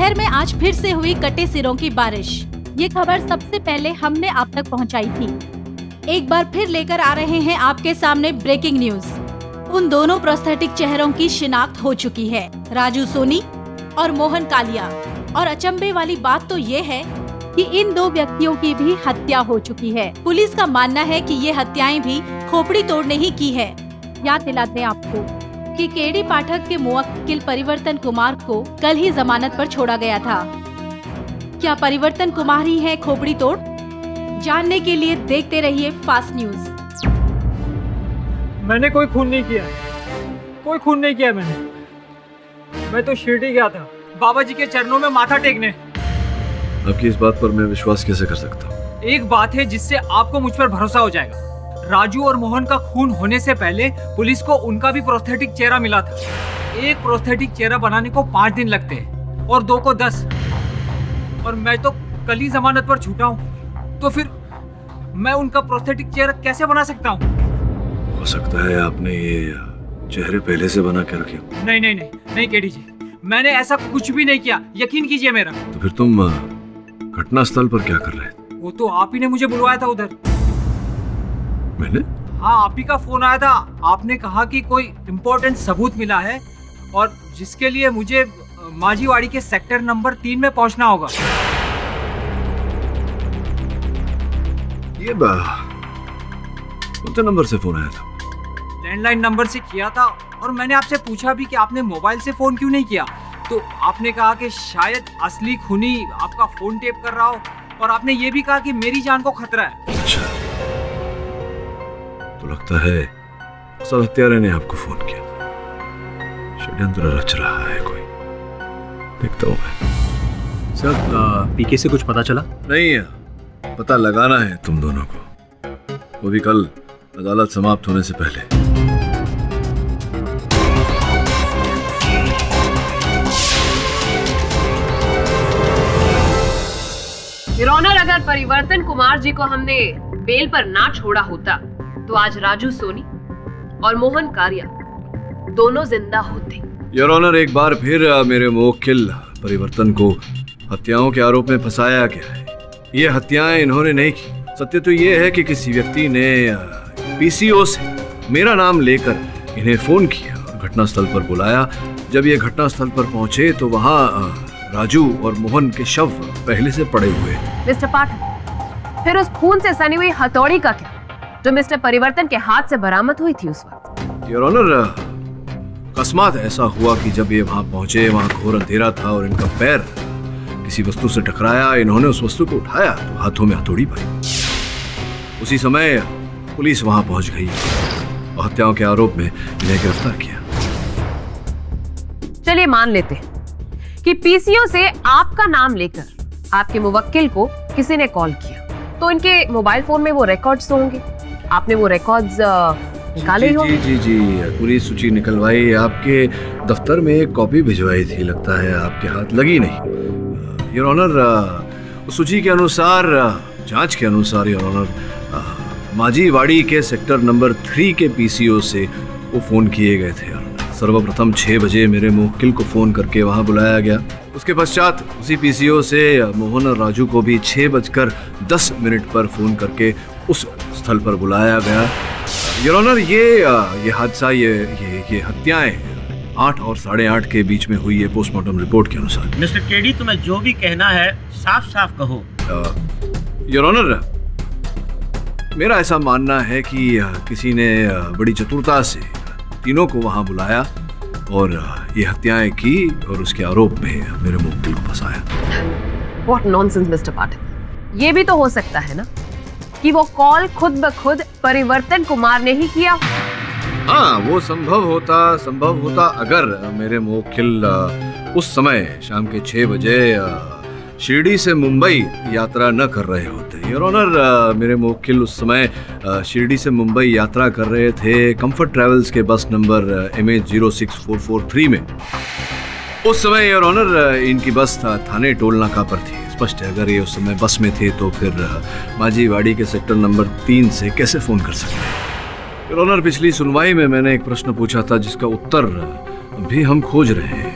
शहर में आज फिर से हुई कटे सिरों की बारिश। ये खबर सबसे पहले हमने आप तक पहुंचाई थी। एक बार फिर लेकर आ रहे हैं आपके सामने ब्रेकिंग न्यूज। उन दोनों प्रोस्थेटिक चेहरों की शिनाख्त हो चुकी है, राजू सोनी और मोहन कालिया। और अचंभे वाली बात तो ये है कि इन दो व्यक्तियों की भी हत्या हो चुकी है। पुलिस का मानना है कि ये हत्याएं भी खोपड़ी तोड़ने ही की है। याद दिलाते हैं आपको कि केडी पाठक के मुवक्किल परिवर्तन कुमार को कल ही जमानत पर छोड़ा गया था। क्या परिवर्तन कुमार ही है खोपड़ी तोड़? जानने के लिए देखते रहिए फास्ट न्यूज। मैंने कोई खून नहीं किया, कोई खून नहीं किया मैंने। मैं तो शिरडी गया था बाबा जी के चरणों में माथा टेकने। आपकी इस बात पर मैं विश्वास कैसे कर सकता हूँ? एक बात है जिससे आपको मुझ पर भरोसा हो जाएगा। राजू और मोहन का खून होने से पहले पुलिस को उनका भी प्रोस्थेटिक चेहरा मिला था। एक प्रोस्थेटिक चेहरा बनाने को 5 दिन लगते हैं और 2 को 10। और मैं तो कल ही जमानत पर छूटा हूँ, तो फिर मैं उनका प्रोस्थेटिक चेहरा कैसे बना सकता हूँ? हो सकता है आपने ये चेहरे पहले से बना के रखे। नहीं नहीं नहीं नहीं केडी जी, मैंने ऐसा कुछ भी नहीं किया, यकीन कीजिए मेरा। तो फिर तुम घटना स्थल पर क्या कर रहे थे? वो तो आप ही ने मुझे बुलवाया था उधर। मैंने? हाँ, आप ही का फोन आया था। आपने कहा कि कोई इम्पोर्टेंट सबूत मिला है और जिसके लिए मुझे माजीवाड़ी के सेक्टर नंबर 3 में पहुंचना होगा। ये कौन से नंबर से फोन आया था? लैंडलाइन नंबर से किया था और मैंने आपसे पूछा भी कि आपने मोबाइल से फोन क्यों नहीं किया, तो आपने कहा कि शायद असली खूनी आपका फोन टेप कर रहा हो, और आपने ये भी कहा कि मेरी जान को खतरा है। अच्छा, तो लगता है असल हत्यारे ने आपको फोन किया। षड्यंत्र रच रहा है कोई, देखता हूँ मैं। सर, पीके से कुछ पता चला? नहीं, पता लगाना है तुम दोनों को, वो भी कल अदालत समाप्त होने से पहले। योर ऑनर, अगर परिवर्तन कुमार जी को हमने बेल पर ना छोड़ा होता तो आज राजू सोनी और मोहन कालिया दोनों जिंदा होते। योर ऑनर, एक बार फिर मेरे मुवक्किल परिवर्तन को हत्याओं के आरोप में फंसाया गया है। ये हत्याएं इन्होंने नहीं की। सत्य तो ये है कि किसी व्यक्ति ने पीसीओ से मेरा नाम लेकर इन्हें फोन किया और घटनास्थल पर बुलाया। जब ये घटनास्थल पर पहुंचे तो वहां राजू और मोहन के शव पहले से पड़े हुए। मिस्टर पाठक, फिर उस खून से सनी हुई हथौड़ी का क्या जो मिस्टर परिवर्तन के हाथ से बरामद हुई थी उस वक्त? योर ऑनर, अकस्मात ऐसा हुआ कि जब ये वहां पहुंचे, वहां घोर अंधेरा था और इनका पैर किसी वस्तु से टकराया। इन्होंने उस वस्तु को उठाया तो हाथों में हथौड़ी पाई। उसी समय पुलिस वहां पहुंच गई और हत्याओं के आरोप में इन्हें गिरफ्तार किया। चलिए मान लेते हैं कि पीसीओ से आपका नाम लेकर आपके मुवक्किल को किसी ने कॉल किया, तो इनके मोबाइल फोन में वो रिकॉर्ड्स होंगे। आपने वो रिकॉर्ड्स निकाले होंगे। जी, पूरी सूची निकलवाई। आपके दफ्तर में एक कॉपी भिजवाई थी, लगता है आपके हाथ लगी नहीं। योर ऑनर, उस सूची के अनुसार, जांच के अनुसार योर ऑनर, माजीवाड़ी के सेक्टर नंबर 3 के पीसीओ से वो फोन किए गए थे। सर्वप्रथम 6 बजे मेरे मुवक्किल को फोन करके वहां बुलाया गया। उसके पश्चात उसी पीसीओ से मोहन और राजू को भी 6:10 पर फोन करके उस स्थल पर बुलाया गया। योर ऑनर, ये हादसा, ये हत्याएं 8 और 8:30 के बीच में हुई है पोस्टमार्टम रिपोर्ट के अनुसार। मिस्टर केडी, तुम्हें जो भी कहना है साफ साफ कहो। योर ऑनर, मेरा ऐसा मानना है कि किसी ने बड़ी चतुरता से तीनों को वहां बुलाया और ये हत्याएं की और उसके आरोप में मेरे मुवक्किल को फंसाया। What nonsense, मिस्टर पाठक। ये भी तो हो सकता है ना कि वो कॉल खुद ब खुद परिवर्तन कुमार ने ही किया। हाँ, वो संभव होता अगर मेरे मुवक्किल उस समय शाम के 6 बजे शिरडी से मुंबई यात्रा न कर रहे होते। योर ऑनर, मेरे मुवक्किल उस समय शिरडी से मुंबई यात्रा कर रहे थे कंफर्ट ट्रैवल्स के बस नंबर MH06443 में। उस समय योर ऑनर, इनकी बस थाने टोल नाका पर थी। स्पष्ट है, अगर ये उस समय बस में थे तो फिर माजीवाड़ी के सेक्टर नंबर 3 से कैसे फोन कर सकते? योर ऑनर, पिछली सुनवाई में मैंने एक प्रश्न पूछा था जिसका उत्तर भी हम खोज रहे हैं।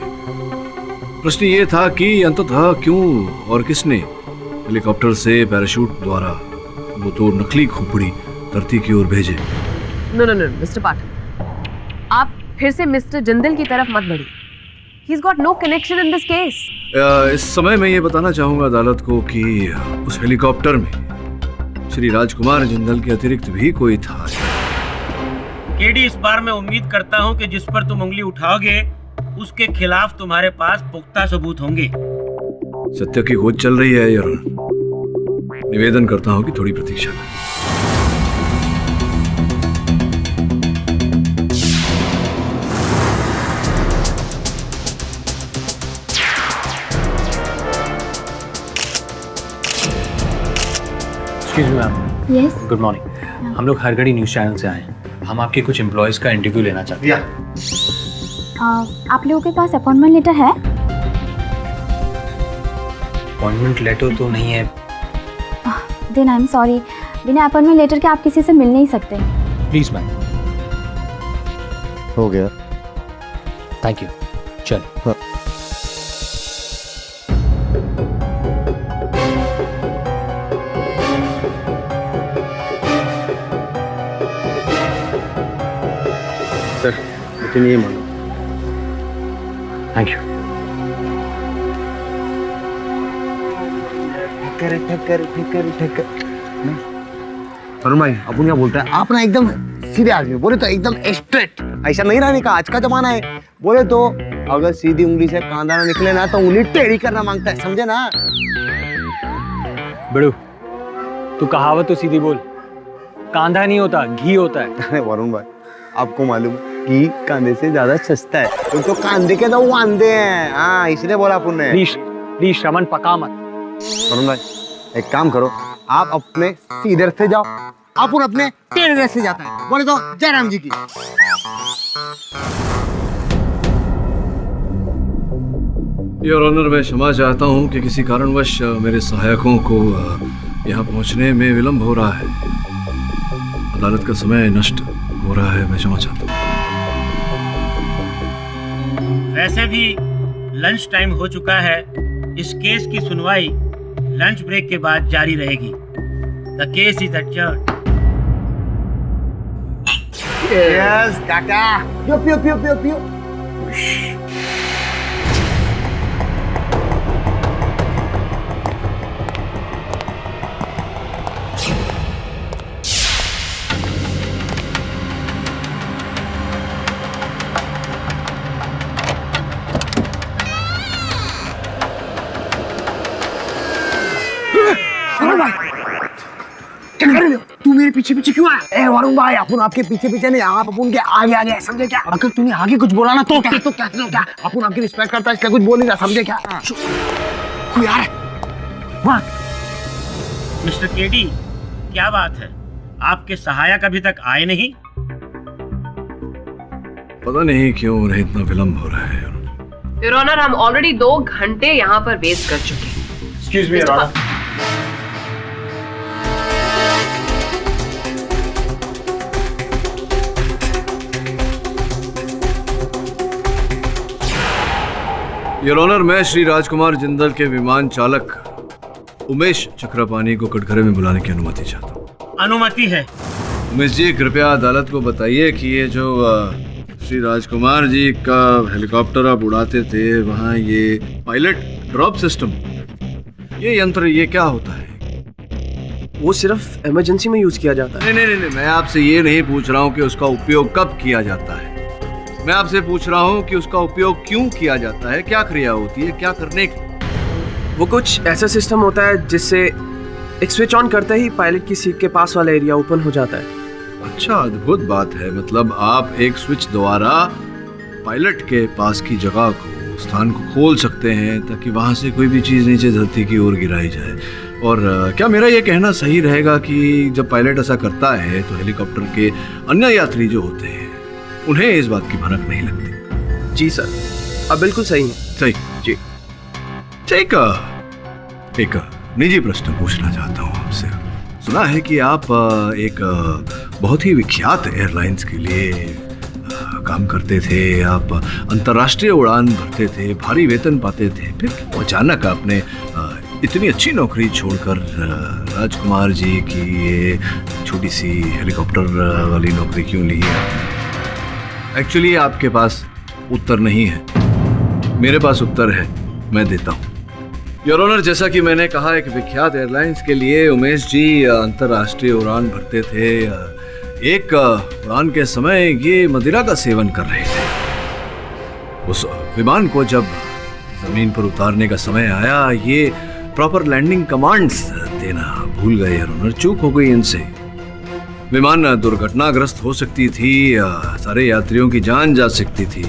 प्रश्न ये था कि अंततः क्यों और किसने हेलीकॉप्टर से पैराशूट द्वारा वो तो नकली खोपड़ी धरती की ओर भेजे। नो नो नो मिस्टर पाठक, आप फिर से मिस्टर जिंदल की तरफ मत बढ़िए। He's got no connection in this case. इस समय मैं ये बताना चाहूंगा अदालत को कि उस हेलीकॉप्टर में श्री राजकुमार जिंदल के अतिरिक्त भी कोई था। केडी, इस बार मैं उम्मीद करता हूँ कि जिस पर तुम उंगली उठाओगे उसके खिलाफ तुम्हारे पास पुख्ता सबूत होंगे। सत्य की खोज चल रही है योर ऑनर। निवेदन करता हूँ कि थोड़ी प्रतीक्षा करें। Excuse me ma'am. Yes good morning. हम लोग हरगढ़ी न्यूज़ चैनल से आए हैं। हम आपके कुछ एम्प्लॉयज़ का इंटरव्यू लेना चाहते हैं। आप लोगों के पास अपॉइंटमेंट लेटर है? अपॉइंटमेंट लेटर तो नहीं है। देन आई एम सॉरी, बिना अपॉइंटमेंट लेटर के आप किसी से मिल नहीं सकते। Please ma'am. हो गया। Thank you. चल। सर मुझे नहीं मालूम। Thank you. अरुण भाई अपन क्या बोलते हैं, आप ना एकदम सीधे आदमी, बोले तो एकदम स्ट्रेट। ऐसा नहीं रहने का, आज का जमाना है। बोले तो अगर सीधी उंगली से कांदा ना निकले ना तो उंगली टेढ़ी करना मांगता है, समझे ना? बड़ू, तू कहावत तो सीधी बोल। कांधा नहीं होता, घी होता है। अरे वरुण भाई, आपको मालूम कि कांदे से ज्यादा सस्ता है, तो कांदे के तो वांदे हैं। हाँ, इसलिए बोला अपन ने। प्लीज श्रवण, पका मत। वरुण भाई एक काम करो, आप अपने सीधे से जाओ, अपन अपने टेढ़े से जाता है। बोले तो जयराम जी की। योर ऑनर, मैं क्षमा चाहता हूँ कि किसी कारणवश मेरे सहायकों को यहाँ पहुँचने में विलंब हो रहा है। अदालत का समय नष्ट हो रहा है, मैं क्षमा चाहता हूँ। वैसे भी लंच टाइम हो चुका है। इस केस की सुनवाई लंच ब्रेक के बाद जारी रहेगी। The case is adjourned. Yes काका, पियो पियो पियो पियो पियो। क्या कर रहे हो? तू मेरे पीछे पीछे क्यों आया? ए वरुण भाई, अपन आपके पीछे पीछे नहीं, आप अपन के आगे आगे, समझे क्या? अगर तूने आगे कुछ बोला ना तो क्या अपन आपकी रिस्पेक्ट करता है, इसलिए कुछ बोल नहीं रहा, समझे क्या? कोई आ रहा है वहाँ। मिस्टर केडी, क्या बात है? आपके सहायक अभी तक आए नहीं? पता नहीं क्यों उन्हें इतना विलंब हो रहा है। योर ऑनर, हम ऑलरेडी 2 घंटे यहाँ पर वेस्ट कर चुके हैं। Excuse me your honour. Your honour, मैं श्री राजकुमार जिंदल के विमान चालक उमेश चक्रपाणी को कटघरे में बुलाने की अनुमति चाहता हूँ। अनुमति है। उमेश जी, कृपया अदालत को बताइए कि ये जो श्री राजकुमार जी का हेलीकॉप्टर आप उड़ाते थे, वहाँ ये पायलट ड्रॉप सिस्टम, ये यंत्र, ये क्या होता है? वो सिर्फ इमरजेंसी में यूज किया जाता है। नहीं, मैं आपसे ये नहीं पूछ रहा हूँ कि उसका उपयोग कब किया जाता है। मैं आपसे पूछ रहा हूँ कि उसका उपयोग क्यों किया जाता है, क्या क्रिया होती है, क्या करने की? वो कुछ ऐसा सिस्टम होता है जिससे एक स्विच ऑन करते ही पायलट की सीट के पास वाला एरिया ओपन हो जाता है। अच्छा, अद्भुत बात है। मतलब आप एक स्विच द्वारा पायलट के पास की जगह को, स्थान को खोल सकते हैं ताकि वहाँ से कोई भी चीज़ नीचे धरती की ओर गिराई जाए। और क्या मेरा ये कहना सही रहेगा कि जब पायलट ऐसा करता है तो हेलीकॉप्टर के अन्य यात्री जो होते हैं उन्हें इस बात की भनक नहीं लगती? जी सर, अब बिल्कुल सही है। सही जी। ठीक, एक निजी प्रश्न पूछना चाहता हूँ आपसे। सुना है कि आप एक बहुत ही विख्यात एयरलाइंस के लिए काम करते थे, आप अंतर्राष्ट्रीय उड़ान भरते थे, भारी वेतन पाते थे, फिर अचानक आपने इतनी अच्छी नौकरी छोड़कर राजकुमार जी की ये छोटी सी हेलीकॉप्टर वाली नौकरी क्यों ली है? एक्चुअली आपके पास उत्तर नहीं है, मेरे पास उत्तर है, मैं देता हूँ। योर ऑनर, जैसा कि मैंने कहा, एक विख्यात एयरलाइंस के लिए उमेश जी अंतर्राष्ट्रीय उड़ान भरते थे। एक उड़ान के समय ये मदिरा का सेवन कर रहे थे। उस विमान को जब जमीन पर उतारने का समय आया, ये प्रॉपर लैंडिंग कमांड्स देना भूल गए योर ऑनर, चूक हो गई इनसे। विमान दुर्घटनाग्रस्त हो सकती थी, सारे यात्रियों की जान जा सकती थी।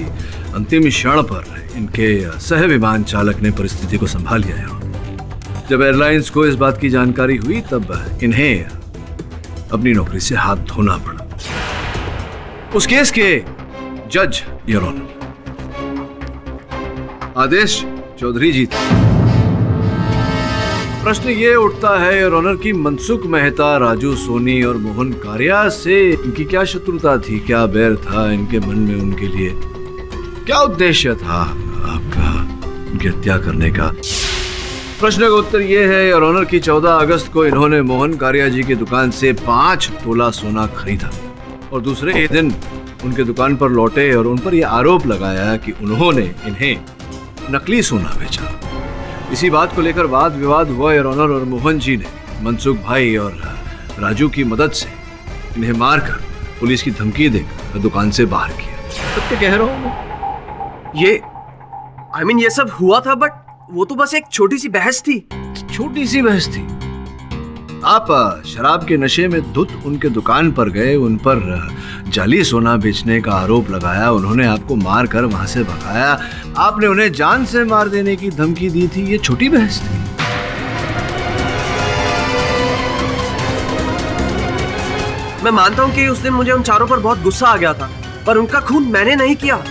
अंतिम क्षण पर इनके सह विमान चालक ने परिस्थिति को संभाल लिया। जब एयरलाइंस को इस बात की जानकारी हुई, तब इन्हें अपनी नौकरी से हाथ धोना पड़ा। उस केस के जज योर ऑनर आदेश चौधरी जी थे। प्रश्न ये उठता है योर ऑनर कि मनसुख मेहता, राजू सोनी और मोहन कारिया से इनकी क्या शत्रुता थी, क्या बैर था इनके मन में उनके लिए, क्या उद्देश्य था आपका उनकी हत्या करने का? प्रश्न का उत्तर यह है योर ऑनर कि 14 अगस्त को इन्होंने मोहन कारिया जी की दुकान से 5 तोला सोना खरीदा और दूसरे ही दिन उनके दुकान पर लौटे और उन पर यह आरोप लगाया कि उन्होंने इन्हें नकली सोना बेचा। इसी बात को लेकर वाद विवाद हुआ योर ऑनर, और मोहन जी ने मनसुख भाई और राजू की मदद से इन्हें मारकर पुलिस की धमकी देकर दुकान से बाहर किया। सत्य कह रहा हूँ ये ये सब हुआ था, बट वो तो बस एक छोटी सी बहस थी। छोटी सी बहस थी? आप शराब के नशे में धुत उनके दुकान पर गए, उन पर जाली सोना बेचने का आरोप लगाया, उन्होंने आपको मार कर वहां से भगाया, आपने उन्हें जान से मार देने की धमकी दी थी। ये छोटी बहस थी? मैं मानता हूँ कि उस दिन मुझे उन चारों पर बहुत गुस्सा आ गया था, पर उनका खून मैंने नहीं किया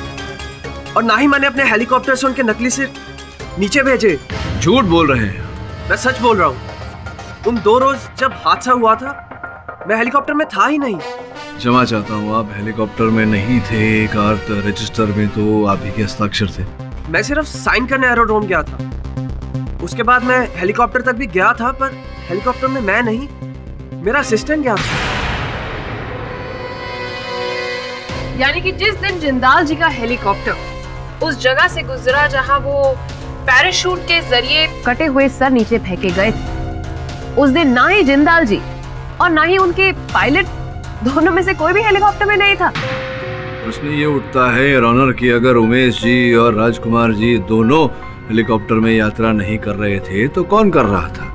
और ना ही मैंने अपने हेलीकॉप्टर से उनके नकली सिर नीचे भेजे। झूठ बोल रहे हैं? मैं सच बोल रहा हूँ। उन 2 रोज जब हादसा हुआ था, मैं हेलीकॉप्टर में था ही नहीं। क्षमा चाहता हूँ, आप हेलीकॉप्टर में नहीं थे, कार रजिस्टर में तो आप ही के हस्ताक्षर थे। मैं सिर्फ साइन करने एरोड्रोम गया था। उसके बाद मैं हेलीकॉप्टर तक भी गया था, पर हेलीकॉप्टर में मैं नहीं, मेरा असिस्टेंट गया था। यानी कि जिस दिन जिंदाल जी का हेलीकॉप्टर उस जगह से गुजरा जहां वो पैराशूट के जरिए कटे हुए सर नीचे फेंके गए थे, उस दिन ना ही जिंदाल जी और ना ही उनके पायलट, दोनों में से कोई भी हेलीकॉप्टर में नहीं था। प्रश्न ये उठता है योर ऑनर कि अगर उमेश जी और राजकुमार जी दोनों हेलीकॉप्टर में यात्रा नहीं कर रहे थे तो कौन कर रहा था?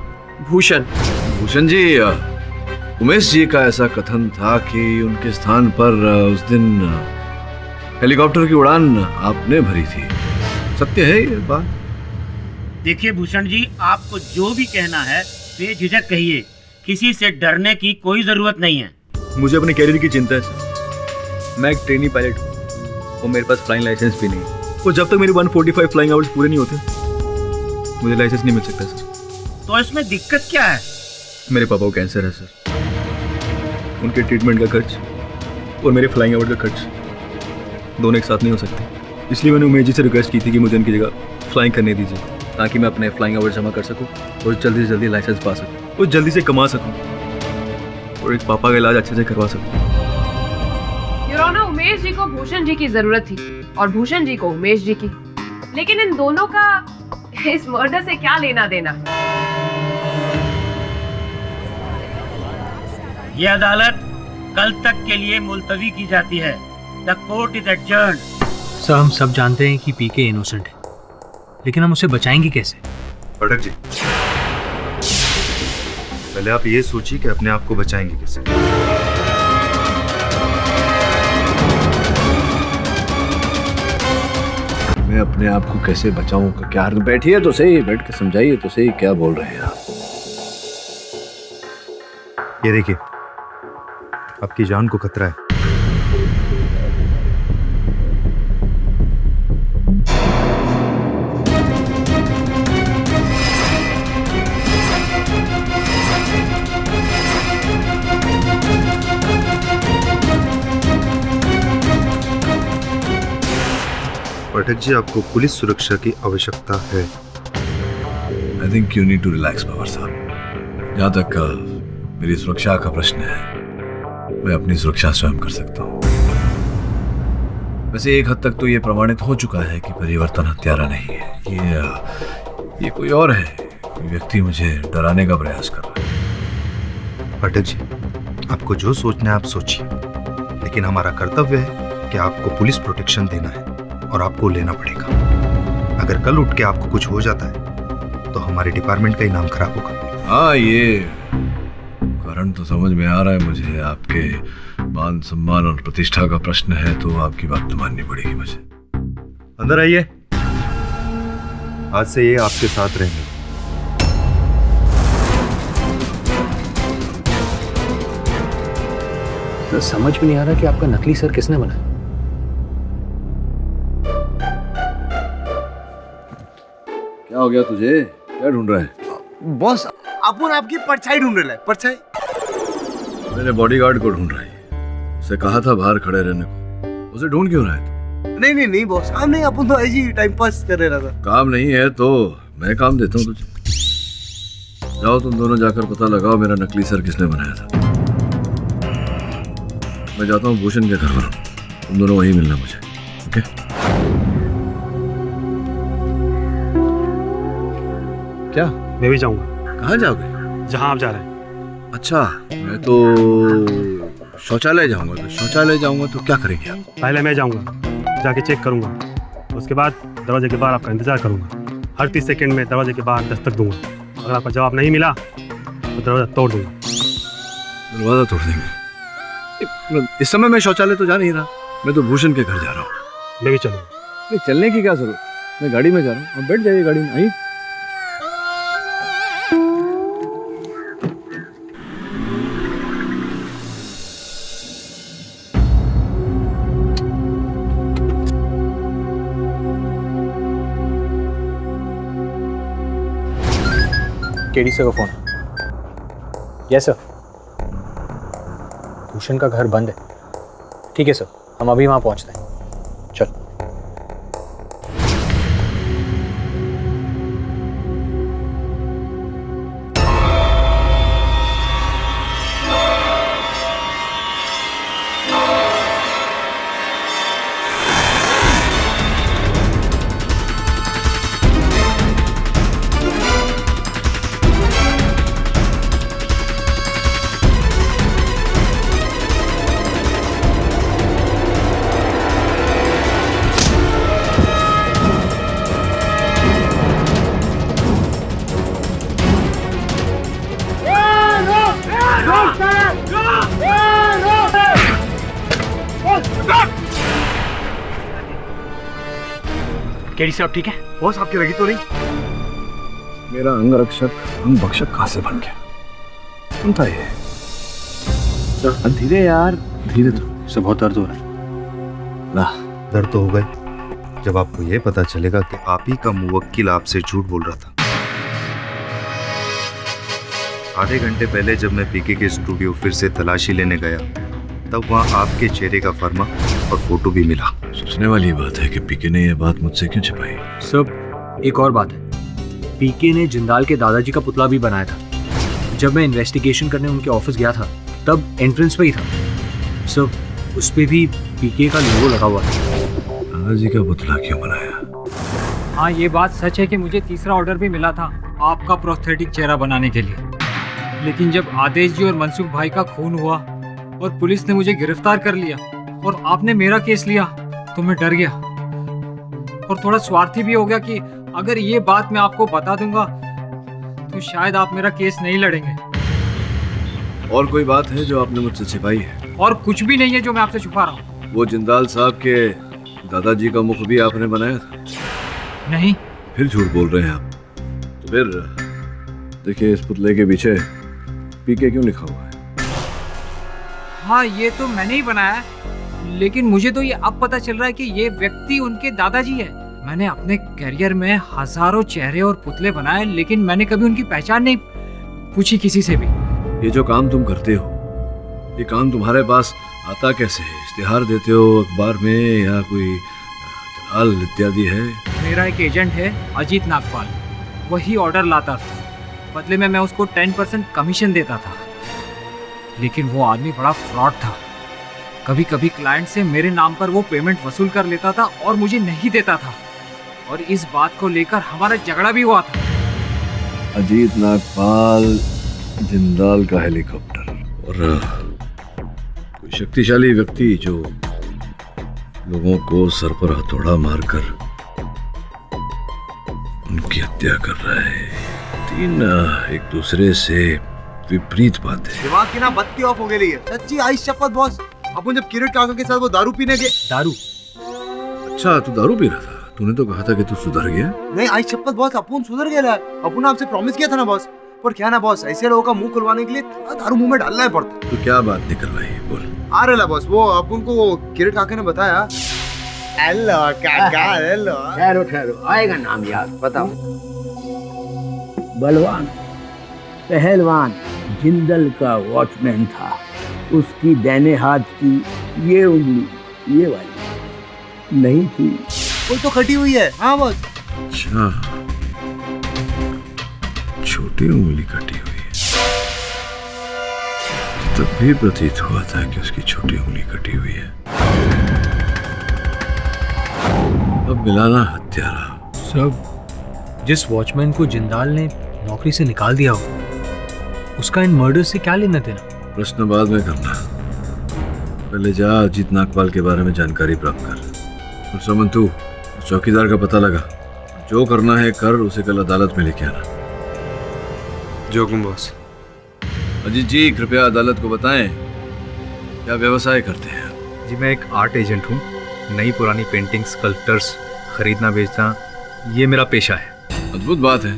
भूषण। भूषण जी, उमेश जी का ऐसा कथन था कि उनके स्थान पर उस दिन हेलीकॉप्टर की उड़ान आपने भरी थी। सत्य है ये बात? देखिए भूषण जी, आपको जो भी कहना है बेझिझक कहिए, किसी से डरने की कोई जरूरत नहीं है। मुझे अपने कैरियर की चिंता है सर। मैं एक ट्रेनी पायलट हूँ और मेरे पास फ्लाइंग लाइसेंस भी नहीं, और जब तक मेरे 145 फ्लाइंग आवर्स पूरे नहीं होते मुझे लाइसेंस नहीं मिल सकता सर। तो इसमें दिक्कत क्या है? मेरे पापा को कैंसर है सर, उनके ट्रीटमेंट का खर्च और मेरे फ्लाइंग आवर्स का खर्च दोनों एक साथ नहीं हो सकते। इसलिए मैंने उमेश जी से रिक्वेस्ट की थी कि मुझे उनकी जगह फ्लाइंग करने दीजिए, ताकि मैं अपने फ्लाइंग आवर्स जमा कर सकूं और जल्दी से जल्दी लाइसेंस पा सकूं और जल्दी से कमा सकूं और एक पापा का इलाज अच्छे से करवा सकूं। योर ऑनर, उमेश जी को भूषण जी की जरूरत थी और भूषण जी को उमेश जी की, लेकिन इन दोनों का इस मर्डर से क्या लेना देना? ये अदालत कल तक के लिए मुलतवी की जाती है। The court is adjourned. Sir, हम सब जानते हैं कि पीके इनोसेंट है, लेकिन हम उसे बचाएंगे कैसे? पटक जी, पहले आप ये सोचिए कि अपने आप को बचाएंगे कैसे। मैं अपने आप को कैसे बचाऊं का क्या? बैठिए तो सही, बैठ के समझाइए तो सही, क्या बोल रहे हैं आप? ये देखिए, आपकी जान को खतरा है। पाठक जी, आपको पुलिस सुरक्षा की आवश्यकता है। I think you need to relax Pawar साहब। जहाँ तक मेरी सुरक्षा का प्रश्न है, मैं अपनी सुरक्षा स्वयं कर सकता हूँ। वैसे एक हद तक तो ये प्रमाणित हो चुका है कि परिवर्तन हत्यारा नहीं है। ये कोई और है। कोई व्यक्ति मुझे डराने का प्रयास कर रहा है। पाठक जी, आपको जो सोचना है आप सोचिए, लेकिन हमारा कर्तव्य है कि आपको पुलिस प्रोटेक्शन देना है और आपको लेना पड़ेगा। अगर कल उठ के आपको कुछ हो जाता है तो हमारे डिपार्टमेंट का ही नाम खराब होगा। हाँ, ये कारण तो समझ में आ रहा है मुझे। आपके मान सम्मान और प्रतिष्ठा का प्रश्न है तो आपकी बात तो माननी पड़ेगी मुझे। अंदर आइए। आज से ये आपके साथ रहेंगे। तो समझ में नहीं आ रहा कि आपका नकली सर किसने बनाया। क्या हो गया तुझे? क्या ढूंढ रहा है? बॉस, अपन आपकी परछाई ढूंढ रहा है। परछाई? मैंने बॉडीगार्ड को ढूंढ रहा है। उसे कहा था बाहर खड़े रहने को। उसे ढूंढ क्यों रहा है तू? नहीं बॉस, काम नहीं, अपन तो ऐसे ही टाइम पास कर रहा था। काम नहीं है तो मैं काम देता हूँ तुझे। जाओ तुम दोनों जाकर पता लगाओ मेरा नकली सर किसने बनाया था। मैं जाता हूँ भूषण के घर पर। तुम दोनों वहीं मिलना मुझे, ओके? क्या? मैं भी जाऊंगा। कहाँ जाओगे? जहां आप जा रहे हैं। अच्छा, मैं तो शौचालय जाऊंगा। तो शौचालय जाऊंगा तो क्या करेंगे आप? पहले मैं जाऊंगा, जाके चेक करूंगा। उसके बाद दरवाजे के बाहर आपका इंतजार करूंगा। हर 30 सेकंड में दरवाजे के बाहर दस्तक दूंगा। अगर आपका जवाब नहीं मिला तो दरवाजा तोड़ दूंगा। दरवाजा तोड़ देंगे? इस समय मैं शौचालय तो जा नहीं रहा। मैं तो भूषण के घर जा रहा हूँ। मैं भी चलूंगा। नहीं, चलने की क्या जरूरत? मैं गाड़ी में जा रहा हूँ। आप बैठ जाइए गाड़ी में। आइए। केडी सर का फोन। यस सर, भूषण का घर बंद है। ठीक है सर, हम अभी वहाँ पहुँचते हैं। चल। केडी साहब ठीक है? बॉस, आपकी लगी तो नहीं? मेरा अंगरक्षक अंग भक्षक कहाँ से बन गया? कौन था ये? धीरे यार, धीरे। तो उसे बहुत दर्द हो रहा है। ला। दर्द तो होगा ही जब आपको ये पता चलेगा कि आप ही का मुवक्किल आपसे झूठ बोल रहा था। आधे घंटे पहले जब मैं पीके के स्टूडियो फिर से तलाशी लेने गया, तब वहाँ आपके चेहरे का फर्मा और फोटो भी मिला। सोचने वाली बात है कि पीके ने यह बात मुझसे क्यों छिपाई? सब एक और बात है, पीके ने जिंदाल के दादाजी का पुतला भी बनाया था। जब मैं इन्वेस्टिगेशन करने उनके ऑफिस गया था तब एंट्रेंस पे ही था। सब उस पे भी पीके का लोगो लगा हुआ था। दादाजी का पुतला क्यों बनाया? हाँ, ये बात सच है कि मुझे तीसरा ऑर्डर भी मिला था आपका प्रोस्थेटिक चेहरा बनाने के लिए। लेकिन जब आदेश जी और मनसुख भाई का खून हुआ और पुलिस ने मुझे गिरफ्तार कर लिया और आपने मेरा केस लिया तो मैं डर गया और थोड़ा स्वार्थी भी हो गया कि अगर ये बात मैं आपको बता दूंगा तो शायद आप मेरा केस नहीं लड़ेंगे। और कोई बात है जो आपने मुझसे छिपाई है? और कुछ भी नहीं है जो मैं आपसे छुपा रहा हूँ। वो जिंदाल साहब के दादाजी का मुख भी आपने बनाया था? नहीं। फिर झूठ बोल रहे हैं आप। तो फिर देखिए, इस पुतले के पीछे पीके क्यों लिखा हुआ है? हाँ, ये तो मैंने ही बनाया है, लेकिन मुझे तो ये अब पता चल रहा है कि ये व्यक्ति उनके दादाजी है। मैंने अपने करियर में हजारों चेहरे और पुतले बनाए, लेकिन मैंने कभी उनकी पहचान नहीं पूछी किसी से भी। ये जो काम तुम करते हो, ये काम तुम्हारे पास आता कैसे है? इश्तिहार देते हो अखबार में या कोई हाल इत्यादि है। मेरा एक एजेंट है अजीत नागपाल, वही ऑर्डर लाता था, बदले में मैं उसको 10% कमीशन देता था। लेकिन वो आदमी बड़ा फ्रॉड था। कभी कभी क्लाइंट से मेरे नाम पर वो पेमेंट वसूल कर लेता था और मुझे नहीं देता था, और इस बात को लेकर हमारा झगड़ा भी हुआ था। अजीत नागपाल, जिंदाल का हेलीकॉप्टर और कोई शक्तिशाली व्यक्ति जो लोगों को सर पर हथौड़ा मारकर उनकी हत्या कर रहा है। तीन एक दूसरे से विपरीत बातें। दिमाग की ना बत्ती ऑफ हो गई है। सच्ची आई शपथ बॉस, अपन जब किरीट काका के साथ वो दारू पीने गए। दारू? अच्छा, तू दारू पी रहा था? तूने तो कहा था कि तू सुधर गया। नहीं आई शपथ बॉस, अपन सुधर गया। अपन आपसे प्रॉमिस किया था ना बॉस। पर क्या ना बॉस, ऐसे लोगों का मुंह खुलवाने के लिए थोड़ा दारू मुंह में डालना ही पड़ता। तो क्या बात निकल भाई, बोल। आ रहा बॉस, वो अपन को किरीट काका ने बताया। हेलो काका, हेलो। ठहरो ठहरो, आएगा नाम याद, बताओ। बलवान पहलवान जिंदल का वॉचमैन था। उसकी दाहिने हाथ की ये उंगली, ये वाली नहीं थी। कोई तो कटी हुई है। हाँ बॉस। अच्छा, छोटी उंगली कटी हुई है। तब भी प्रतीत हुआ था कि उसकी छोटी उंगली कटी हुई है। अब मिलाना हत्यारा। सब जिस वॉचमैन को जिंदाल ने नौकरी से निकाल दिया हो, उसका इन मर्डर से क्या लेना देना? प्रश्न बाद में करना, पहले जा अजीत नागपाल के बारे में जानकारी प्राप्त कर। और समन, तू चौकीदार का पता लगा, जो करना है कर, उसे कल अदालत में लेके आना। जो हुकुम बॉस। अजीत जी, कृपया अदालत को बताएं क्या व्यवसाय करते हैं? जी मैं एक आर्ट एजेंट हूँ। नई पुरानी पेंटिंग, स्कल्पचर्स खरीदना बेचना ये मेरा पेशा है। अद्भुत बात है,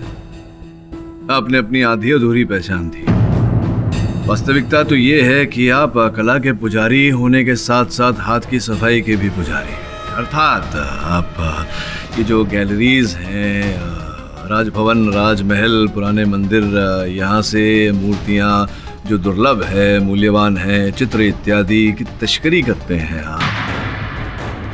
आपने अपनी आधी अधूरी पहचान दी। वास्तविकता तो ये है कि आप कला के पुजारी होने के साथ साथ हाथ की सफाई के भी पुजारी हैं। अर्थात आप ये जो गैलरीज हैं, राजभवन, राजमहल, पुराने मंदिर, यहाँ से मूर्तियाँ जो दुर्लभ है, मूल्यवान है, चित्र इत्यादि की तस्करी करते हैं आप।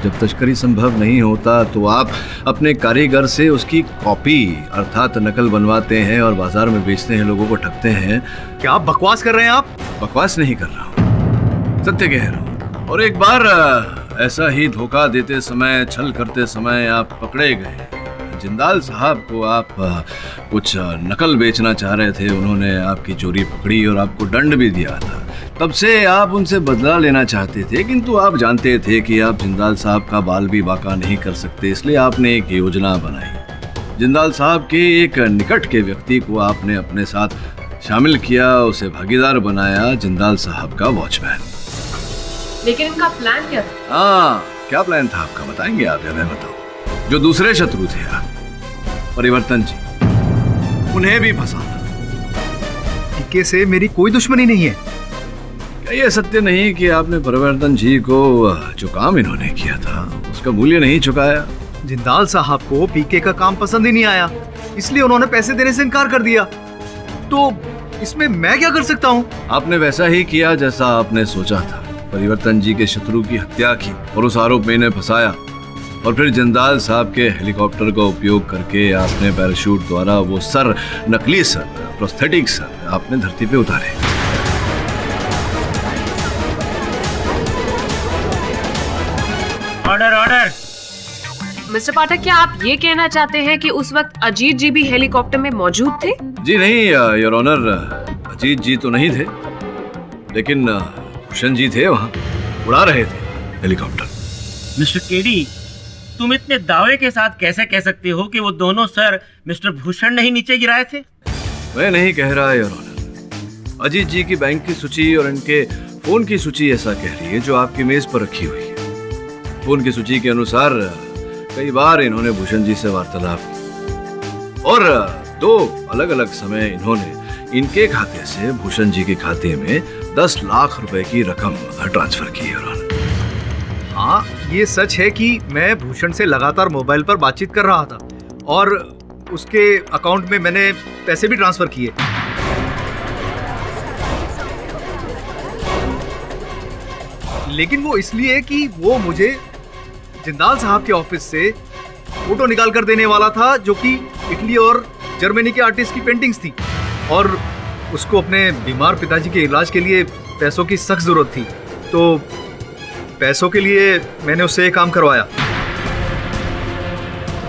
जब तस्करी संभव नहीं होता तो आप अपने कारीगर से उसकी कॉपी अर्थात नकल बनवाते हैं और बाजार में बेचते हैं, लोगों को ठगते हैं। क्या आप बकवास कर रहे हैं? आप बकवास नहीं कर रहा हूँ, सत्य कह रहा हूँ। और एक बार ऐसा ही धोखा देते समय, छल करते समय आप पकड़े गए। जिंदाल साहब को आप कुछ नकल बेचना चाह रहे थे, उन्होंने आपकी चोरी पकड़ी और आपको दंड भी दिया था। तब से आप उनसे बदला लेना चाहते थे, किंतु आप जानते थे कि आप जिंदाल साहब का बाल भी बाका नहीं कर सकते, इसलिए आपने एक योजना बनाई। जिंदाल साहब के एक निकट के व्यक्ति को आपने अपने साथ शामिल किया, उसे भागीदार बनाया, जिंदाल साहब का वॉचमैन। लेकिन इनका प्लान क्या था? हाँ, क्या प्लान था आपका, बताएंगे आप या मैं बताऊं? जो दूसरे शत्रु थे आप, परिवर्तन जी, उन्हें भी फंसाना। पीके से मेरी कोई दुश्मनी नहीं है। क्या ये सत्य नहीं कि आपने परिवर्तन जी को जो काम इन्होंने किया था उसका मूल्य नहीं चुकाया? जिंदाल साहब को पीके का काम पसंद ही नहीं आया, इसलिए उन्होंने पैसे देने से इनकार कर दिया। तो इसमें मैं क्या कर सकता हूँ? आपने वैसा ही किया जैसा आपने सोचा था। परिवर्तन जी के शत्रु की हत्या की और उस आरोप में इन्हें फंसाया, और फिर जिंदाल साहब के हेलीकॉप्टर का उपयोग करके आपने पैराशूट द्वारा वो सर, नकली सर, प्रोस्थेटिक सर आपने धरती पे उतारे। Order order. मिस्टर पाठक, क्या आप ये कहना चाहते हैं कि उस वक्त अजीत जी भी हेलीकॉप्टर में मौजूद थे? जी नहीं योर ऑनर, अजीत जी तो नहीं थे, लेकिन भूषण जी थे, वहाँ उड़ा रहे थे हेलीकॉप्टर। मिस्टर केडी, तुम इतने दावे के साथ कैसे कह सकते हो कि वो दोनों सर मिस्टर भूषण नहीं नीचे गिराए थे? मैं नहीं कह रहा योर ऑनर, अजीत जी की बैंक की सूची और इनके फोन की सूची ऐसा कह रही है जो आपकी मेज पर रखी हुई है। फोन की सूची के अनुसार कई बार इन्होंने भूषण जी से वार्तालाप की और 2 अलग अलग समय इन्होंने इनके खाते से भूषण जी के खाते में 10 लाख रुपए की रकम ट्रांसफर की है। हाँ, ये सच है कि मैं भूषण से लगातार मोबाइल पर बातचीत कर रहा था और उसके अकाउंट में मैंने पैसे भी ट्रांसफर किए। लेकिन वो इसलिए कि वो मुझे जिंदाल साहब के ऑफिस से फोटो निकाल कर देने वाला था, जो कि इटली और जर्मनी के आर्टिस्ट की पेंटिंग्स थी, और उसको अपने बीमार पिताजी के इलाज के लिए पैसों की सख्त जरूरत थी। तो पैसों के लिए मैंने उससे ये काम करवाया।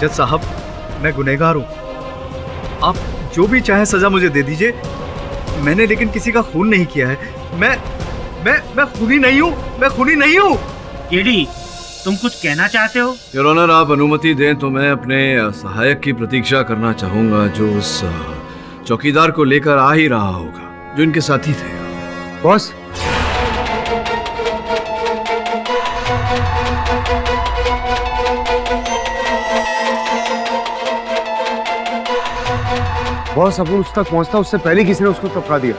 जज साहब, मैं गुनहगार हूँ, आप जो भी चाहे सजा मुझे दे दीजिए। मैंने लेकिन किसी का खून नहीं किया है। मैं खूनी नहीं हूँ, मैं खूनी नहीं हूँ। केडी, तुम कुछ कहना चाहते हो? योर ऑनर, आप अनुमति दें तो मैं अपने सहायक की प्रतीक्षा करना चाहूंगा, जो उस चौकीदार को लेकर आ ही रहा होगा, जो इनके साथी थे। बॉस, बॉस, अपन उस तक पहुंचता उससे पहले किसी ने उसको टपका दिया।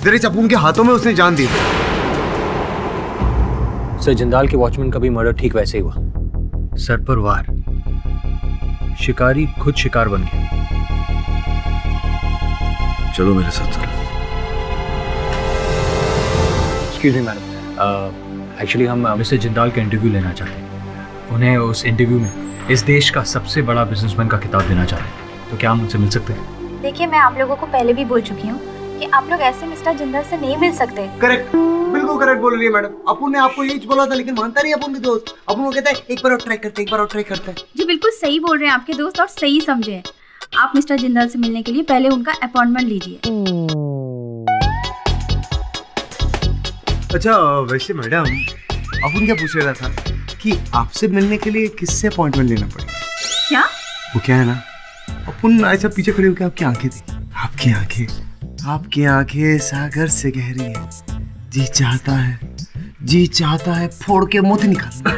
दरअसल अपन के हाथों में उसने जान दी। सर, जिंदाल के वॉचमैन का भी मर्डर ठीक वैसे ही हुआ, सर पर वार। शिकारी खुद शिकार बन गया। चलो मेरे साथ चलो। एक्सक्यूज मी मैडम, एक्चुअली हम मिस्टर जिंदाल का इंटरव्यू लेना चाहते हैं। उन्हें उस इंटरव्यू में इस देश का सबसे बड़ा बिजनेसमैन का खिताब देना चाहते हैं। तो क्या हम उनसे मिल सकते हैं? देखिए, मैं आप लोगों को पहले भी बोल चुकी हूँ कि आप लोग ऐसे मिस्टर जिंदल से नहीं मिल सकते। करेक्ट, बिल्कुल करेक्ट बोल रही है मैडम। अपन ने आपको यही बोला था, लेकिन मानता नहीं अपन के दोस्त। अपन वो कहता है एक बार और ट्राई करते, एक बार और ट्राई करते हैं। जी बिल्कुल सही बोल रहे हैं आपके दोस्त, और सही समझे। आप मिस्टर जिंदल से मिलने के लिए पहले उनका अपॉइंटमेंट लीजिए। अच्छा, वैसे मैडम, अपन क्या पूछ रहा था कि आपसे मिलने के लिए किससे अपॉइंटमेंट लेना पड़ेगा? क्या? वो क्या है ना, अपन ऐसा पीछे खड़े होकर आपकी आंखें थी, आपकी आंखें सागर से गहरी है। जी चाहता है फोड़ के मोती निकालना।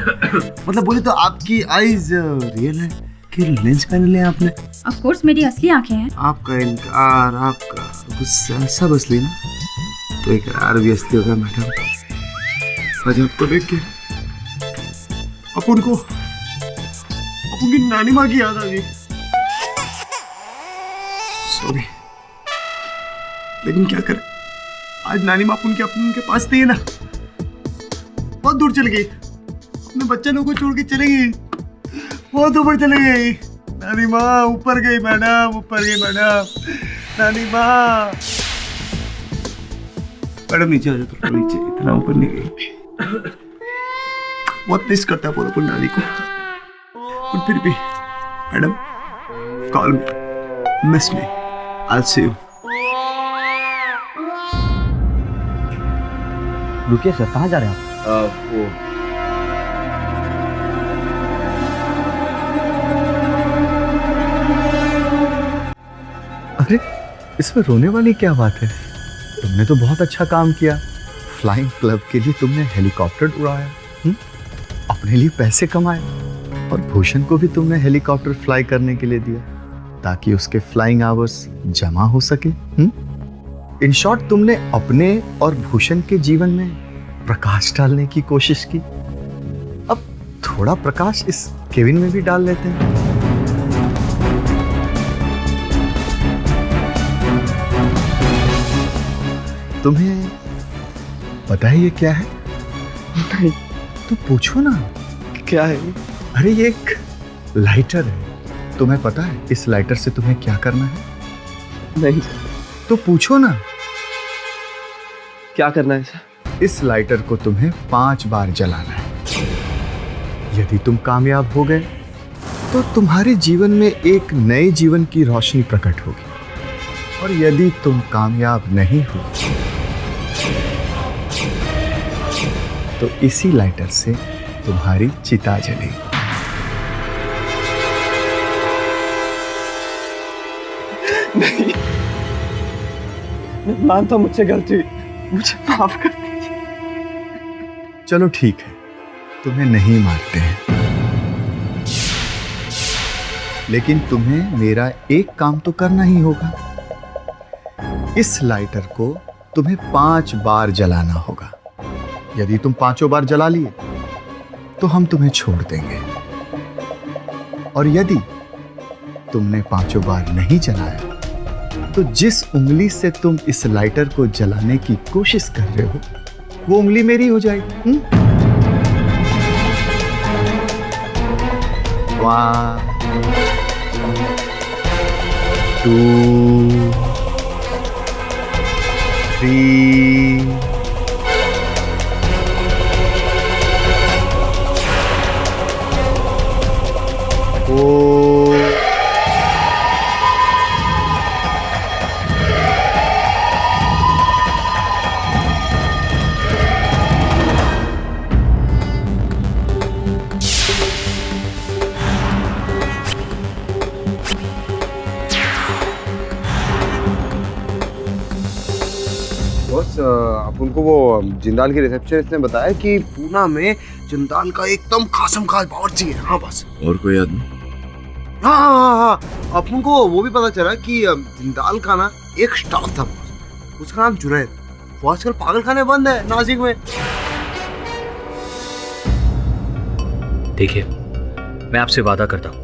मतलब बोले तो आपकी आईज रियल है कि लेंस पहन लिया आपने? ऑफ कोर्स मेरी असली आंखें हैं। आपका इनकार, आपका गुस्सा सब असली ना, तो इकरार भी असली होगा मैडम। आज आपको देख के अपन की नानी माँ की याद आ गई। सॉरी, लेकिन क्या करें, आज नानी माँ अपन के पास थी ना, बहुत दूर चली गई। अपने बच्चों को छोड़ के चली गई, बहुत ऊपर चली गई। नानी माँ ऊपर गई मैडम, नानी माँ। मैडम नीचे आ जाओ, थोड़ा नीचे, इतना ऊपर नहीं गई। बहुत मिस करता है पूरा नानी को, और फिर भी madam call me, miss me, I see you. रुकिए सर, कहाँ जा रहे हैं आप? वो अरे, इसमें रोने वाली क्या बात है? तुमने तो बहुत अच्छा काम किया। फ्लाइंग क्लब के लिए तुमने हेलीकॉप्टर उड़ाया, अपने लिए पैसे कमाए, और भूषण को भी तुमने हेलीकॉप्टर फ्लाई करने के लिए दिया ताकि उसके फ्लाइंग आवर्स जमा हो सके। इन शॉर्ट, तुमने अपने और भूषण के जीवन में प्रकाश डालने की कोशिश की। अब थोड़ा प्रकाश इस केविन में भी डाल लेते हैं। तुम्हें पता है ये क्या है? नहीं। तो पूछो ना, क्या है? अरे, ये एक लाइटर है। तुम्हें पता है इस लाइटर से तुम्हें क्या करना है? नहीं। तो पूछो ना, क्या करना है सर? इस लाइटर को तुम्हें 5 बार जलाना है। यदि तुम कामयाब हो गए तो तुम्हारे जीवन में एक नए जीवन की रोशनी प्रकट होगी, और यदि तुम कामयाब नहीं हो तो इसी लाइटर से तुम्हारी चिता जलेगी। नहीं, मैं मानता हूं मुझसे गलती हुई, मुझे माफ कर दीजिए। चलो ठीक है, तुम्हें नहीं मारते हैं, लेकिन तुम्हें मेरा एक काम तो करना ही होगा। इस लाइटर को तुम्हें 5 बार जलाना होगा। यदि तुम 5 बार जला लिए तो हम तुम्हें छोड़ देंगे, और यदि तुमने 5 बार नहीं जलाया, तो जिस उंगली से तुम इस लाइटर को जलाने की कोशिश कर रहे हो वो उंगली मेरी हो जाएगी। 1 2 3 4 बॉस, अपन को वो जिंदाल की रिसेप्शनिस्ट ने बताया कि पूना में जिंदाल का एकदम खासम खास बावर्ची है। हाँ बस। और कोई आदमी? हाँ, अपन को वो भी पता चला कि जिंदाल का ना एक स्टाफ था बॉस, उसका नाम जुनैद। वो आजकल पागल खाने बंद है नासिक में। देखिए, मैं आपसे वादा करता हूँ,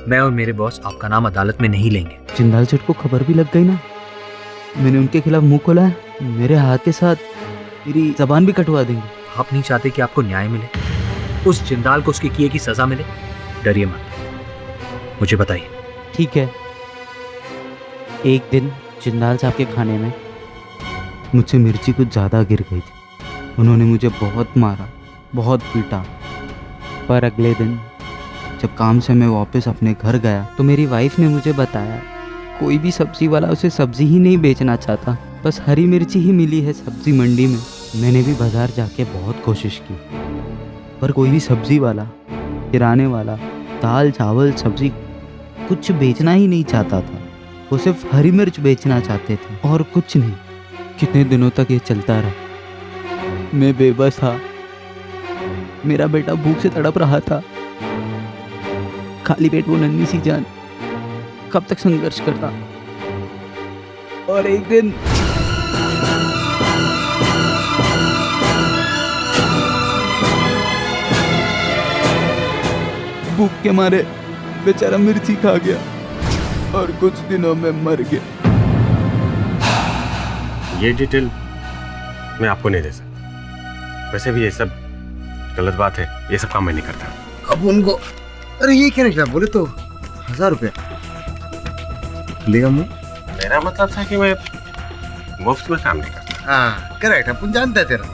मैं और मेरे बॉस आपका नाम अदालत में नहीं लेंगे। जिंदाल सेठ को खबर भी लग गई ना, मैंने उनके खिलाफ मुंह खोला है, मेरे हाथ के साथ मेरी जबान भी कटवा देंगे। आप नहीं चाहते कि आपको न्याय मिले, उस जिंदाल को उसके किए की सजा मिले? डरिए मत, मुझे बताइए। ठीक है। एक दिन जिंदाल साहब के खाने में मुझसे मिर्ची कुछ ज़्यादा गिर गई थी। उन्होंने मुझे बहुत मारा, बहुत पीटा। पर अगले दिन जब काम से मैं वापस अपने घर गया तो मेरी वाइफ ने मुझे बताया कोई भी सब्जी वाला उसे सब्जी ही नहीं बेचना चाहता, बस हरी मिर्ची ही मिली है सब्जी मंडी में। मैंने भी बाजार जाके बहुत कोशिश की, पर कोई भी सब्जी वाला, किराने वाला दाल चावल सब्जी कुछ बेचना ही नहीं चाहता था। वो सिर्फ हरी मिर्च बेचना चाहते थे और कुछ नहीं। कितने दिनों तक ये चलता रहा। मैं बेबस था, मेरा बेटा भूख से तड़प रहा था। खाली पेट वो नन्ही सी जान कब तक संघर्ष करता। और एक दिन भूख के मारे बेचारा मिर्ची खा गया और कुछ दिनों में मर गया। ये डिटेल मैं आपको नहीं दे सकता। वैसे भी ये सब गलत बात है, ये सब काम मैं नहीं करता। अब उनको अरे ये क्या निकला, बोले तो 1000 रुपया लेगा मुँह। मेरा मतलब था कि मैं मुफ्त में काम नहीं करता। हाँ करेक्ट, अपन जानते हैं तेरा।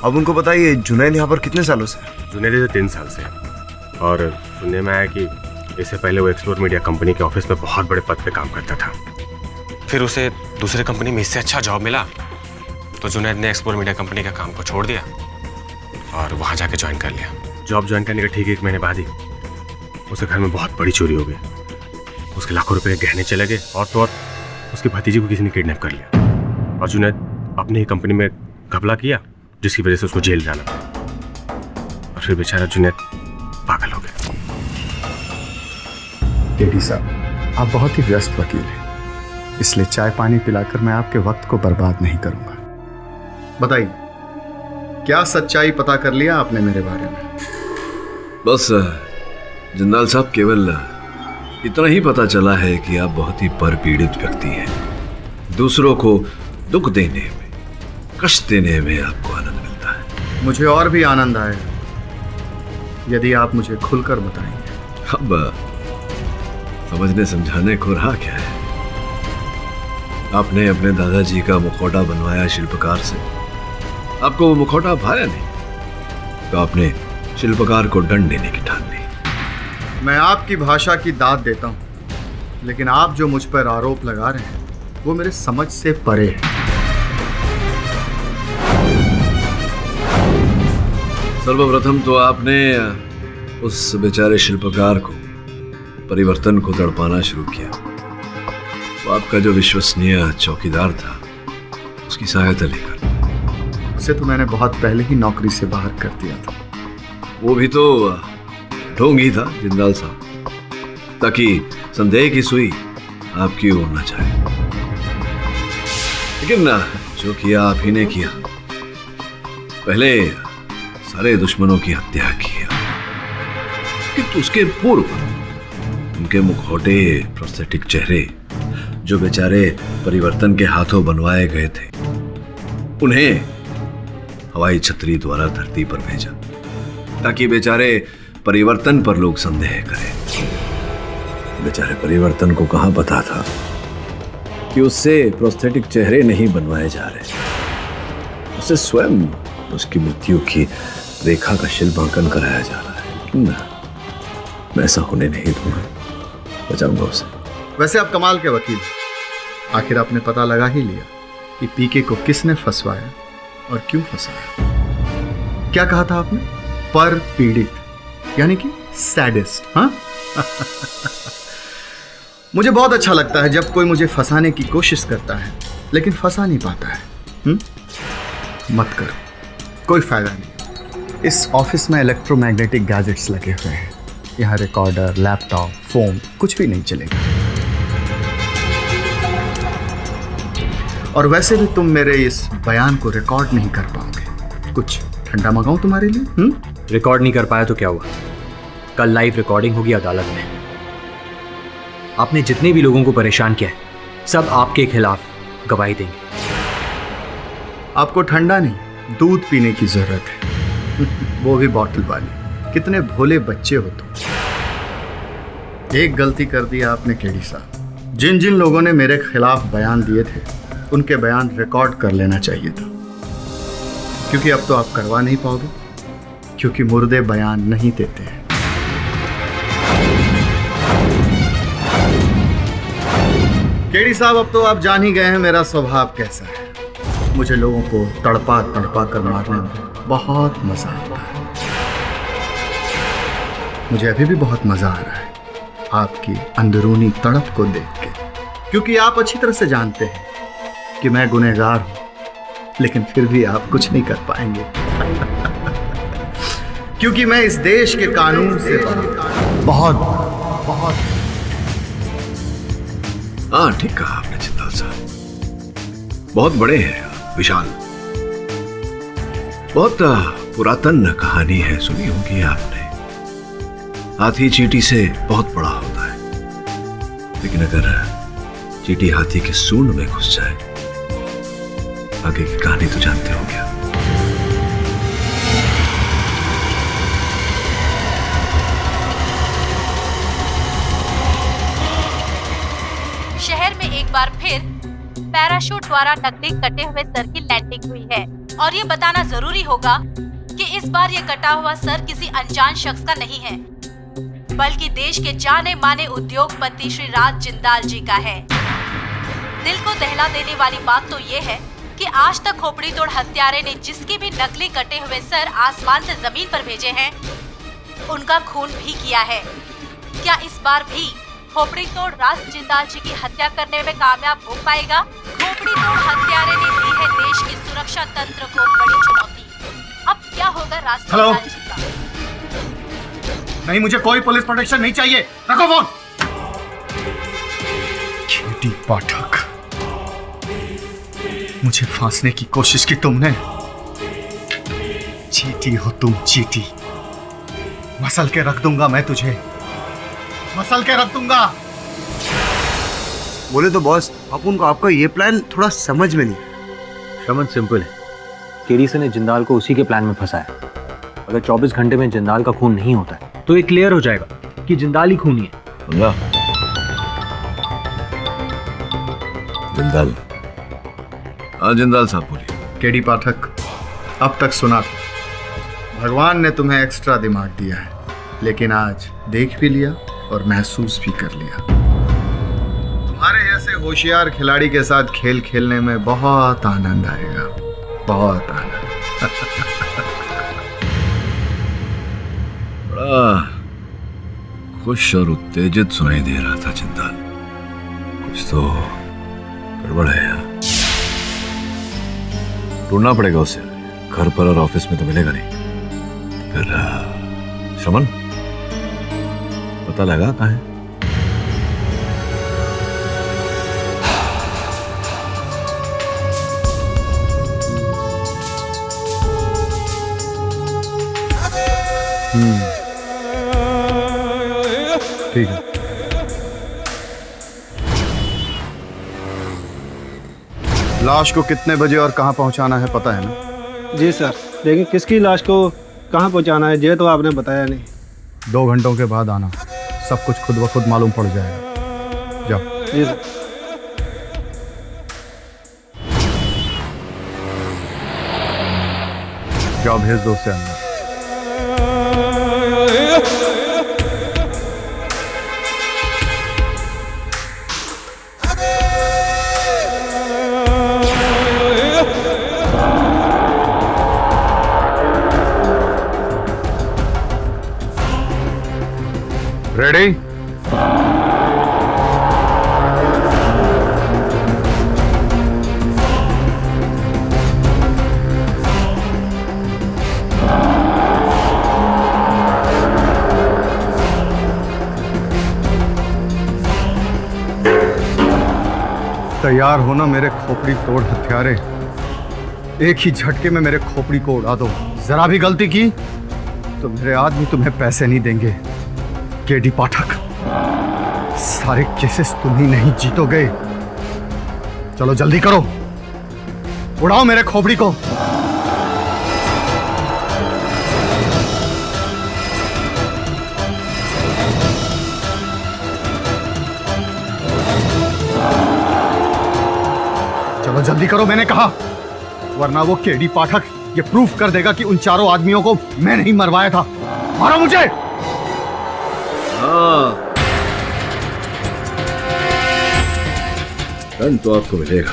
अब उनको बताइए जुनैद यहाँ पर कितने सालों से? जुनैद तो 3 साल से, और सुनने में आया कि इससे पहले वो एक्सप्लोर मीडिया कंपनी के ऑफिस में बहुत बड़े पद पे काम करता था। फिर उसे दूसरे कंपनी में इससे अच्छा जॉब मिला तो जुनैद ने एक्सप्लोर मीडिया कंपनी का काम को छोड़ दिया और वहाँ जाके ज्वाइन कर लिया। जॉब ज्वाइन करने का ठीक 1 महीने बाद ही उसके घर में बहुत बड़ी चोरी हो गई। उसके लाखों रुपए के गहने चले गए और तो और उसकी भतीजी को किसी ने किडनैप कर लिया और जुनैद अपनी ही कंपनी में घपला किया, जिसकी वजह से उसको जेल जाना पड़ा। और फिर बेचारा जुनैद पागल हो गया। केडी साहब, आप बहुत ही व्यस्त वकील हैं, इसलिए चाय पानी पिलाकर मैं आपके वक्त को बर्बाद नहीं करूंगा। बताइए, क्या सच्चाई पता कर लिया आपने मेरे बारे में? बस जिंदाल साहब, केवल इतना ही पता चला है कि आप बहुत ही परपीड़ित व्यक्ति हैं। दूसरों को दुख देने में, कष्ट देने में आपको आनंद मिलता है। मुझे और भी आनंद आएगा यदि आप मुझे खुलकर बताएंगे। अब समझने समझाने को रहा क्या है? आपने अपने दादाजी का मुखौटा बनवाया शिल्पकार से, आपको वो मुखौटा भाया नहीं, तो आपने शिल्पकार को दंड देने की ठान ली। मैं आपकी भाषा की दाद देता हूं, लेकिन आप जो मुझ पर आरोप लगा रहे हैं वो मेरे समझ से परे है। सर्वप्रथम तो आपने उस बेचारे शिल्पकार को, परिवर्तन को तड़पाना शुरू किया। वो आपका जो विश्वसनीय चौकीदार था, उसकी सहायता लेकर। उसे तो मैंने बहुत पहले ही नौकरी से बाहर कर दिया था। वो भी तो ढोंगी था जिंदाल साहब, ताकि संदेह की सुई आपकी ओर न जाए। लेकिन जो किया आप ही ने किया। पहले सारे दुश्मनों की हत्या की, किंतु उसके पूर्व उनके मुखौटे, प्रोस्थेटिक चेहरे जो बेचारे परिवर्तन के हाथों बनवाए गए थे, उन्हें हवाई छतरी द्वारा धरती पर भेजा ताकि बेचारे परिवर्तन पर लोग संदेह करें। बेचारे परिवर्तन को कहां पता था कि उससे प्रोस्थेटिक चेहरे नहीं बनवाए जा रहे, उसे स्वयं उसकी मृत्यु की रेखा का शिल्पांकन कराया जा रहा है। लेकिन मैं ऐसा होने नहीं दूंगा, बचाऊंगा उसे। वैसे आप कमाल के वकील हैं। आखिर आपने पता लगा ही लिया कि पीके को किसने फंसवाया और क्यों फंसाया। क्या कहा था आपने? पर पीड़ित, यानी कि सैडिस्ट। हाँ मुझे बहुत अच्छा लगता है जब कोई मुझे फंसाने की कोशिश करता है लेकिन फंसा नहीं पाता है। मत करो, कोई फायदा नहीं। इस ऑफिस में इलेक्ट्रोमैग्नेटिक गैजेट्स लगे हुए हैं। यहाँ रिकॉर्डर, लैपटॉप, फोन कुछ भी नहीं चलेगा। और वैसे भी तुम मेरे इस बयान को रिकॉर्ड नहीं कर पाओगे। कुछ ठंडा मंगाऊं तुम्हारे लिए? रिकॉर्ड नहीं कर पाया तो क्या हुआ? कल लाइव रिकॉर्डिंग होगी अदालत में। आपने जितने भी लोगों को परेशान किया है सब आपके खिलाफ गवाही देंगे। आपको ठंडा नहीं, दूध पीने की जरूरत है। वो भी बॉटल वाली। कितने भोले बच्चे हो तुम। एक गलती कर दी आपने केडी साहब। जिन जिन लोगों ने मेरे खिलाफ बयान दिए थे उनके बयान रिकॉर्ड कर लेना चाहिए था, क्योंकि अब तो आप करवा नहीं पाओगे, क्योंकि मुर्दे बयान नहीं देते हैं। केडी साहब, अब तो आप जान ही गए हैं मेरा स्वभाव कैसा है। मुझे लोगों को तड़पा तड़पा कर मारने में बहुत मजा आता है। मुझे अभी भी बहुत मजा आ रहा है आपकी अंदरूनी तड़प को देख के, क्योंकि आप अच्छी तरह से जानते हैं कि मैं गुनहगार हूं, लेकिन फिर भी आप कुछ नहीं कर पाएंगे। क्योंकि मैं इस देश के कानून से बहुत बहुत। हाँ, ठीक कहा आपने जिंदाल साहब। बहुत बड़े हैं आप, विशाल। बहुत पुरातन कहानी है, सुनी होगी आपने। हाथी चींटी से बहुत बड़ा होता है, लेकिन अगर चींटी हाथी के सूंड में घुस जाए, आगे की कहानी तो जानते हो क्या। शहर में एक बार फिर पैराशूट द्वारा नकली कटे हुए सर की लैंडिंग हुई है, और ये बताना जरूरी होगा कि इस बार ये कटा हुआ सर किसी अनजान शख्स का नहीं है, बल्कि देश के जाने माने उद्योगपति श्री राज जिंदाल जी का है। दिल को दहला देने वाली बात तो ये है कि आज तक खोपड़ी तोड़ हत्यारे ने जिसके भी नकली कटे हुए सर आसमान से जमीन पर भेजे हैं, उनका खून भी किया है। क्या इस बार भी खोपड़ी तोड़ राज जिंदाल जी की हत्या करने में कामयाब हो पाएगा? खोपड़ी तोड़ हत्यारे ने दी है देश की सुरक्षा तंत्र को बड़ी चुनौती। अब क्या होगा राज जिंदाल जी का? नहीं, मुझे कोई पुलिस प्रोटेक्शन नहीं चाहिए। रखो फोन। केडी पाठक, मुझे फांसने की कोशिश की तुमने। चीटी हो तुम, चीटी। मसल के रख दूंगा मैं तुझे, मसल के रख दूंगा। बोले तो बॉस, अपन को आपका ये प्लान थोड़ा समझ में नहीं। समझ सिंपल है। केडी ने जिंदाल को उसी के प्लान में फंसाया। अगर 24 घंटे में जिंदाल का खून नहीं होता है तो ये क्लियर हो जाएगा कि जिंदाल ही खूनी है। जिंदाल। हाँ जिंदाल साहब बोलिए। केडी पाठक, अब तक सुना था भगवान ने तुम्हें एक्स्ट्रा दिमाग दिया है, लेकिन आज देख भी लिया और महसूस भी कर लिया। तुम्हारे जैसे होशियार खिलाड़ी के साथ खेल खेलने में बहुत आनंद आएगा, बहुत आनंद। बड़ा खुश और उत्तेजित सुनाई दे रहा था जिंदाल। कुछ तो गड़बड़ है यार। ढूंढना पड़ेगा उसे, घर पर और ऑफिस में तो मिलेगा नहीं। फिर श्रमन पता लगा कहाँ है? ठीक है। लाश को कितने बजे और कहाँ पहुँचाना है पता है ना? जी सर, लेकिन किसकी लाश को कहाँ पहुँचाना है ये तो आपने बताया नहीं। 2 घंटों के बाद आना, सब कुछ खुद ब खुद मालूम पड़ जाएगा। जाओ। जी सर। जाओ भेज दो उसे अंदर। रेडी? तैयार होना मेरे खोपड़ी तोड़ हथियारे। एक ही झटके में मेरे खोपड़ी को उड़ा दो। जरा भी गलती की तो मेरे आदमी तुम्हें पैसे नहीं देंगे। केडी पाठक, सारे केसेस तुम ही नहीं जीतोगे। चलो जल्दी करो, उड़ाओ मेरे खोपड़ी को। चलो जल्दी करो मैंने कहा, वरना वो केडी पाठक ये प्रूफ कर देगा कि उन चारों आदमियों को मैं नहीं मरवाया था। मारो मुझे। हाँ, दंड तो आपको मिलेगा।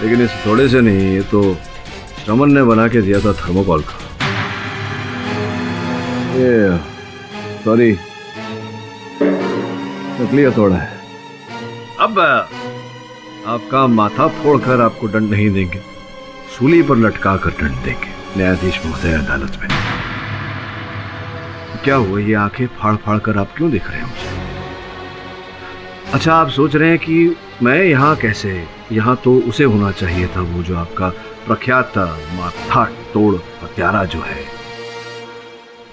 लेकिन इस थोड़े से नहीं, ये तो श्रमन ने बना के दिया था थर्मोकॉल का। ये सॉरी, नकली हथौड़ा है। अब आपका माथा फोड़कर आपको दंड नहीं देंगे, सूली पर लटका कर दंड देंगे न्यायाधीश महोदय अदालत में। क्या हुआ, ये आंखें फाड़ फाड़ कर आप क्यों देख रहे हैं मुझे? अच्छा, आप सोच रहे हैं कि मैं यहाँ कैसे? यहाँ तो उसे होना चाहिए था, वो जो आपका प्रख्यात माथा तोड़ हत्यारा जो है।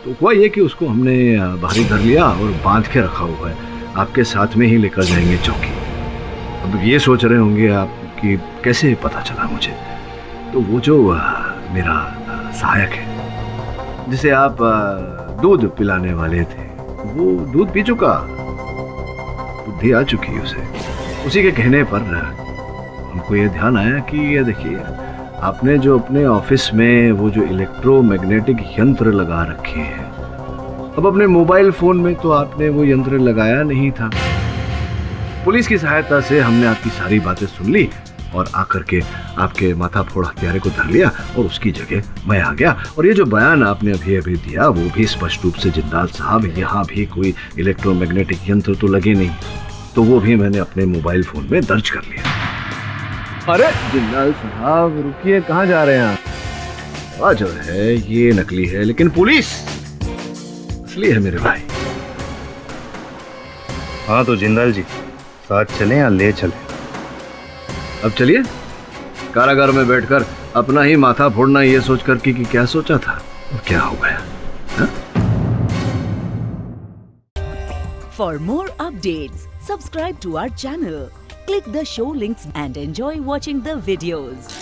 तो हुआ ये कि उसको हमने बाहरी धर लिया और बांध के रखा हुआ है। आपके साथ में ही लेकर जाएंगे चौकी। अब ये सोच रहे होंगे आप कि कैसे पता चला मुझे। तो वो जो मेरा सहायक है, जिसे आप दूध पिलाने वाले थे, वो दूध पी चुका, बुद्धि आ चुकी उसे। उसी के कहने पर हमको ये ध्यान आया कि ये देखिए, आपने जो अपने ऑफिस में वो जो इलेक्ट्रोमैग्नेटिक यंत्र लगा रखे हैं, अब अपने मोबाइल फोन में तो आपने वो यंत्र लगाया नहीं था। पुलिस की सहायता से हमने आपकी सारी बातें सुन ली और आकर के आपके माथा फोड़ हत्यारे को धर लिया और उसकी जगह मैं आ गया। और ये जो बयान आपने अभी अभी दिया, वो भी स्पष्ट रूप से, जिंदाल साहब यहाँ भी कोई इलेक्ट्रोमैग्नेटिक यंत्र तो लगे नहीं, तो वो भी मैंने अपने मोबाइल फोन में दर्ज कर लिया। अरे जिंदाल साहब रुकिए, कहाँ जा रहे हैं आप? जो है ये नकली है, लेकिन पुलिस असली है मेरे भाई। हाँ तो जिंदाल जी, साथ चलें या ले चलें? अब चलिए। कारागार में बैठकर अपना ही माथा फोड़ना, ये सोच कर कि क्या सोचा था और क्या हो गया। For more updates, subscribe to our channel, click the show links and enjoy watching the videos.